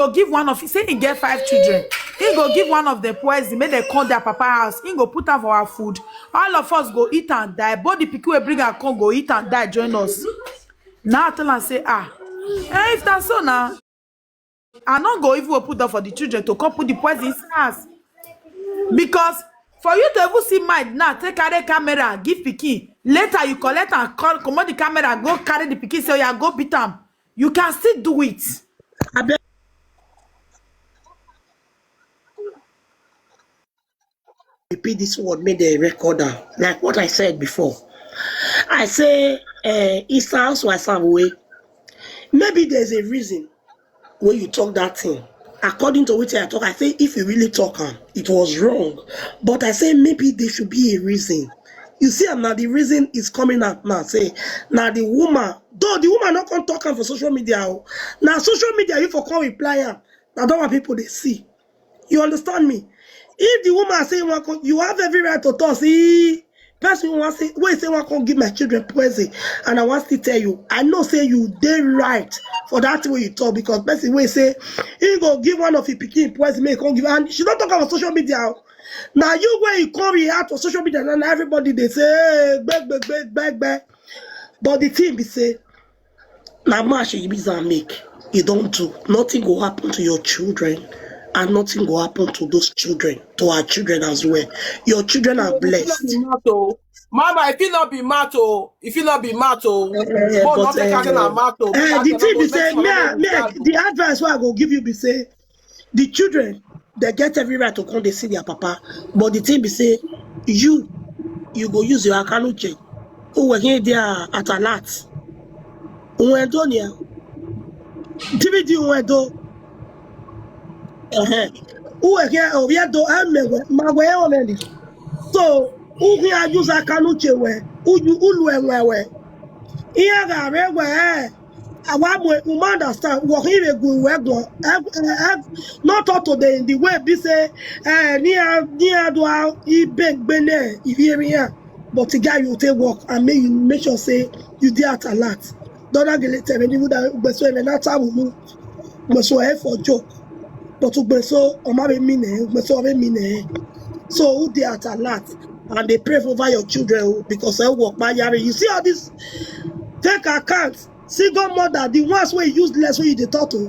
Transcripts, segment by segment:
go give one of, say he get 5 children, he go give one of the poison, make they come their papa house, he go put am for our food, all of us go eat and die, both the pikin wey bring am come go eat and die join us. Now I tell am say, if that's so now, I not go even put up for the children to come put the poison inside house. Because for you to even see mind now, take carry camera, give pikin, later you collect and come on the camera, go carry the pikin, say, yeah, go beat am. You can still do it. Repeat this word, made a recorder. Like what I said before. I say, it sounds like some way. Maybe there's a reason when you talk that thing. According to which I talk, I say if you really talk, it was wrong. But I say maybe there should be a reason. You see, now the reason is coming out now. Say, now the woman, though the woman not come talk for social media. Now social media, you for come reply, now don't want people they see. You understand me? If the woman say you have every right to talk, see, person want say, wait, say one can give my children poison, and I want to tell you, I know say you did right for that way you talk, because person will say, you go give one of your pikin poison, make come give, and she don't talk about social media. Now you where you come react on social media, and everybody they say, hey, beg. But the thing be say, now much you be make, you don't do, nothing will happen to your children. And nothing will happen to those children, to our children as well. Your children are blessed. Mama, if you not be mato, the thing be say, the advice what I go give you be say, the children, they get every right to come, they see their papa. But the thing be say, you go use your account check. Who were here there at a lot. When done here, DVD when do. Who again? Oh, yeah, do I remember my way already. So, who here use a canuche where? Who you where? Here, I want to understand what he will go where go. Not all today in the way be say, near do he beg bene if you hear. But the guy you take work and make sure say you did at a lot. Don't get it. When you would have been so in that time, we must for joke. But so who they at a lot and they pray over your children because they work my yari. You see all this take account, single mother, the ones where you useless when you the talk to,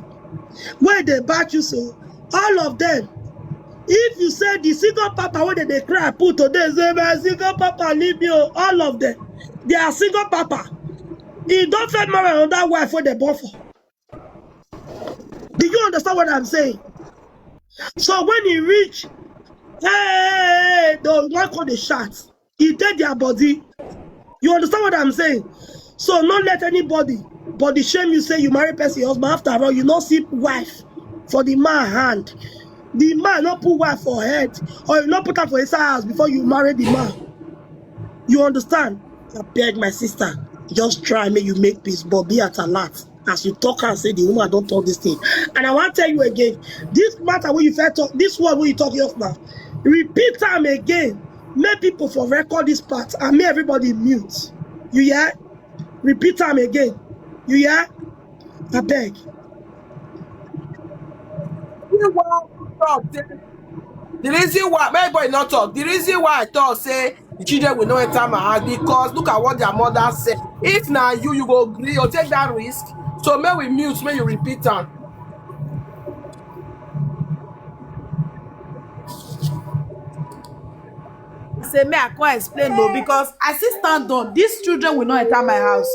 where they back you so all of them. If you say the single papa when they cry put today, say my single papa leave me, all of them, they are single papa. He don't fit marry another wife when they born for. Do you understand what I'm saying? So when he reach, hey, the one called the shots, he take their body. You understand what I'm saying? So not let anybody body shame you say you marry person husband. After all, you not see wife for the man hand. The man not put wife for head, or you not put her for his house before you marry the man. You understand? I beg my sister, just try make you make peace, but be at a lot. As you talk and say the woman don't talk this thing. And I want to tell you again, this matter when you first talk, this one when you talk just now, repeat time again. Make people for record this part and make everybody mute. You hear? Repeat time again. You hear? I beg. The reason why my boy not talk, the reason why I thought say the children will not enter my house, because look at what their mother said. If now you go agree or take that risk, so may we mute, may you repeat them. Say me I can't explain though, because I see stand on these children will not enter my house.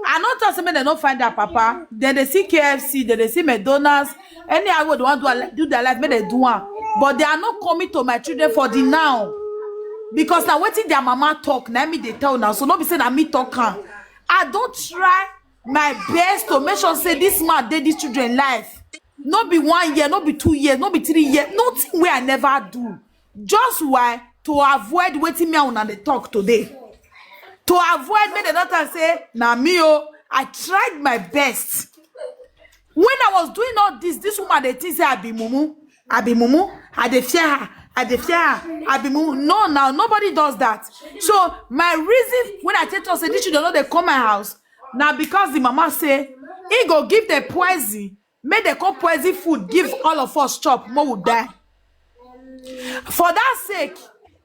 I not tell them they don't find their papa. Then they see KFC, then they see McDonald's. Any I would want to do their life, may they do one. But they are not coming to my children for the now. Because now waiting their mama talk, now me they tell now. So not be saying that me talking. I don't try my best to make sure say this man did these children life. Not be 1 year, not be 2 years, not be 3 years. Nothing where I never do. Just why to avoid waiting me on the talk today. To avoid me the doctor say, nah me oh, I tried my best. When I was doing all this woman they think say I be mumu, I dey fear her, I be mumu. No, now nobody does that. So my reason when I tell you say this children know they come my house, now because the mama say he go give the poison, Make they come poison food, give all of us chop, more will die. For that sake,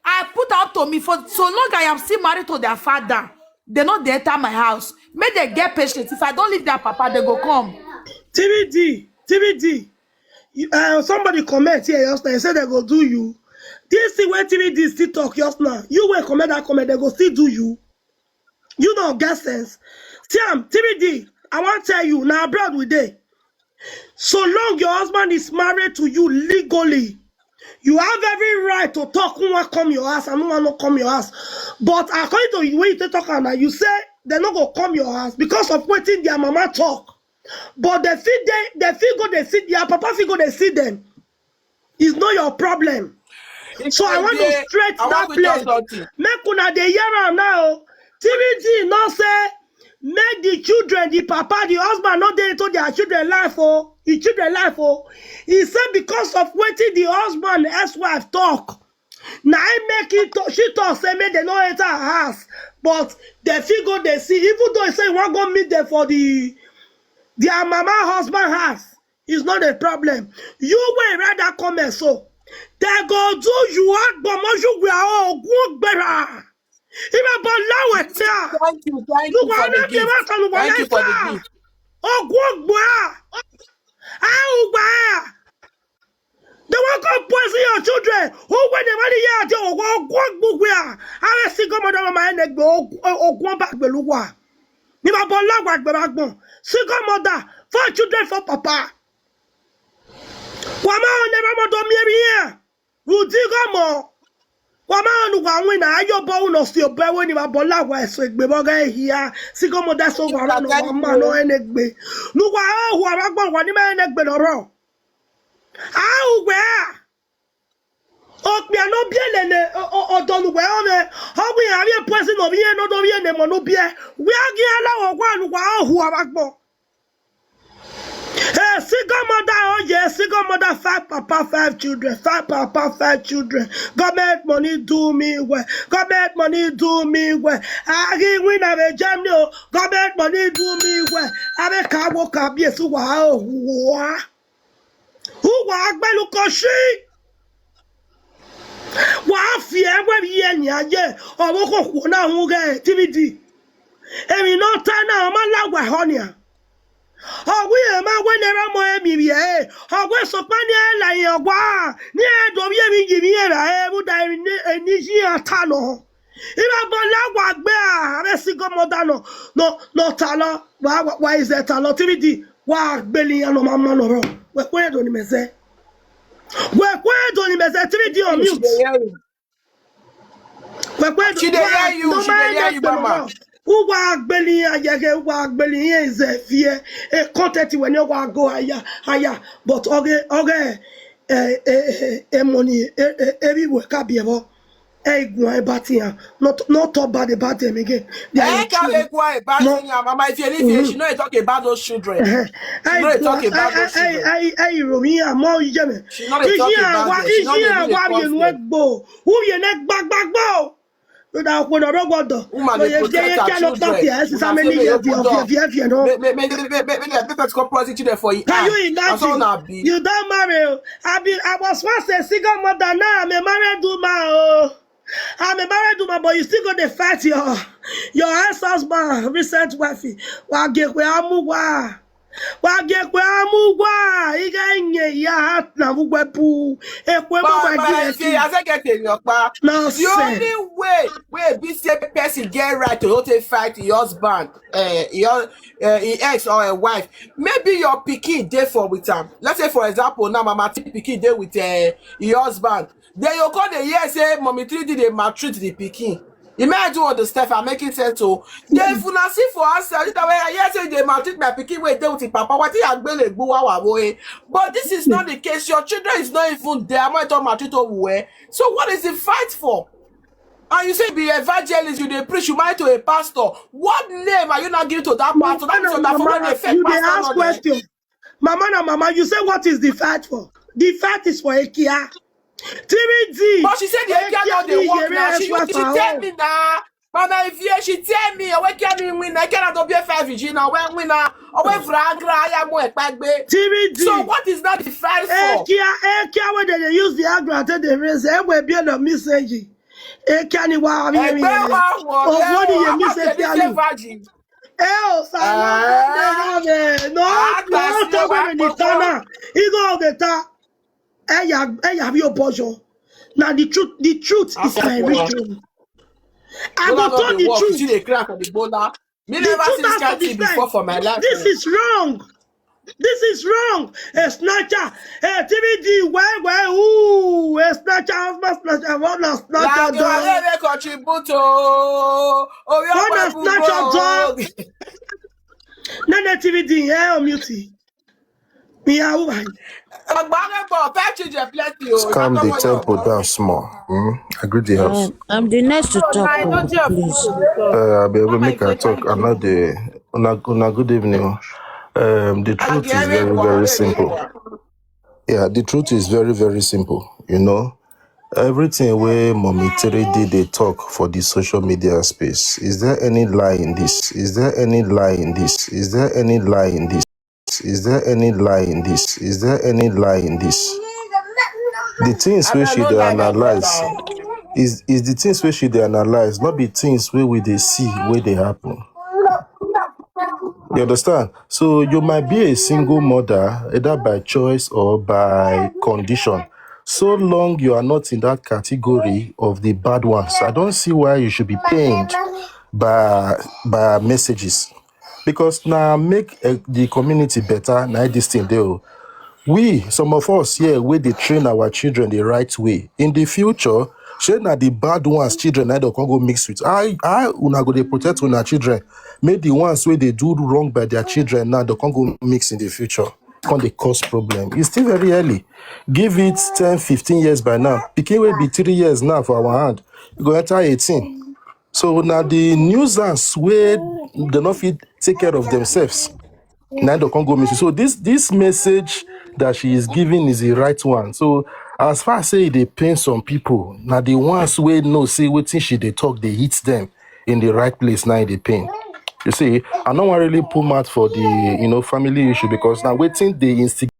I put out to me for so long I am still married to their father. They not they enter my house. Make they get patient. If I don't leave their papa, they go come. TVD. Somebody comment here yesterday, say they go do you. This thing where TVD still talk just now. You will comment that comment, they go still do you. You don't get sense. Sam, TVD, I want to tell you, now abroad with day. So long your husband is married to you legally, you have every right to talk who want come your house and who want not come your house. But according to the way you talk now, you say they're not gonna come your house because of waiting their mama talk. But they feel go they see their papa feel go they see them. It's not your problem. So I want to straight that place. Make una dey hear am now. TVD not say make the children, the papa, the husband not dey into their children life oh. The children life oh. He said because of waiting the husband ex-wife talk. Now I make it she talk say make they not enter her house. But they feel go they see, even though he say he want go meet them for their mama husband house. It's not a problem. You will read that comment so. They go do you act but most you will all go better. Even about now it's here. Thank you for the gift. Thank you for the gift. Oh, go boy. Ah, they won't come poison your children. Who when they money here to go where? I will see come on my neck go back beluwa. Niba bola wa gberagbon. Single mother, 4 children for papa. Wama never modo mi here. Rudigo mo. Wama onu wa win na ayo bo no si obe we ni ba bola wa eso egbe boga here. Single mother so wa no wa no enegbe. Nu wa hu aragbon wa ni ma enegbe loro. Ah where? Okpi no bielele odonu we o me. Ho we are person of here no do here ne mo no bie. We agi ala wa nu wa hu aragbon. Hey, single mother, oh yes, single mother, 5 papa, 5 children, 5 papa, 5 children. Government money do me well. Government money do me well. I give win a jam no. Government money do me well. I make a walk up yes, wow. Who walk by look she? Wow, fear when ye or walk now who get TVD. And we no time now, man, like honey. Oh, we are my winner, my MBA. Oh, we're so funny, like your wa. Near Dobian, give me a would I initiate Tano. If I bought bear, a single modano. No, Talo. Why is that Talo TV? Why, Belly and Mamma no. Where don't you say? Where don't you say TV on mute? Where she hear you, Mama. Who walk belly walk belly is a fear a content when you walk go higher but okay money every work up here batia not talk bad about them again. Mama, if you she know talk about those children. She know talk about those children. Romia more Yemen. She know talk about them. Who your neck back bow. Without when a robot, let's go prostitute for you. Can you imagine? You don't marry. I was once a single mother. Now I'm a married woman. I'm a married woman, but you still got to fight your ex-husband, recent wifey. The only way be say person get right to fight your husband, your ex or a wife, maybe your pikin dey for with him. Let's say for example now mama pikin dey with your husband. Then you call the year say mommy 3D they maltreat the pikin. You may do all the stuff and making sense to. Then if you not see for us, yes, they maltreat my pikin where they with papa. What you are going to but this is not the case. Your children is not even there. I'm not maltreat over. So what is the fight for? And you say be evangelist, you they preach, you marry to a pastor. What name are you not giving to that pastor? You may ask questions. Mama, you say what is the fight for? The fight is for Ekia. TVD. But she said the Ekia not the work now. She tell me now. Mama, if she tell me, I can win. I cannot be a 5 Virginia. When winner, away Fragra, I am more back. TVD. So what is that the fight for? Ekia when they use the agra to the raise, will be a message. Ekia ni wa mi mi. What do you miss Virgin. Oh, Sana, no, talk about the Sana. He go the ta. Have your portion. Now the truth is my wisdom. I go tell the truth. See the crack on the bola. Me The never truth see this has kind to be thing before for my life. This is wrong. This is wrong. A snatcher. TVD. Where? Ooh. A snatcher. Husband snatcher. One a snatcher dog. One a snatcher dog. None TVD. Mute. Me are Calm the tempo down small. Agree the house. I'm the next to talk, I don't hear please. people. I be able to make her talk. I'm not the. Una good evening. The truth is very, very simple. Yeah, the truth is very, very simple. You know, everything where Mommy Terry did they talk for the social media space. Is there any lie in this? Is there any lie in this? Is there any lie in this? Is there any lie in this? Is there any lie in this? The things where she dey analyze is the things where she dey analyze, not be things where we they see where they happen. You understand? So you might be a single mother, either by choice or by condition. So long you are not in that category of the bad ones, I don't see why you should be pained by messages. Because now make the community better, now this thing there. We, some of us here, we they train our children the right way. In the future, shey na the bad ones children I don't go mix with. I una go they protect una children. Make the ones where they do wrong by their children now they can't go mix in the future. Can't they cause problem? It's still very early. Give it 10, 15 years by now. Pikin will be 3 years now for our hand. You go enter 18. So now the nuisance where they not fit take care of themselves. Now they can't go missing. So this message that she is giving is the right one. So as far as say they pain some people, now the ones who know say what she they talk, they hit them in the right place now in the pain. You see, I don't want really pull out for the family issue because now waiting they instigate.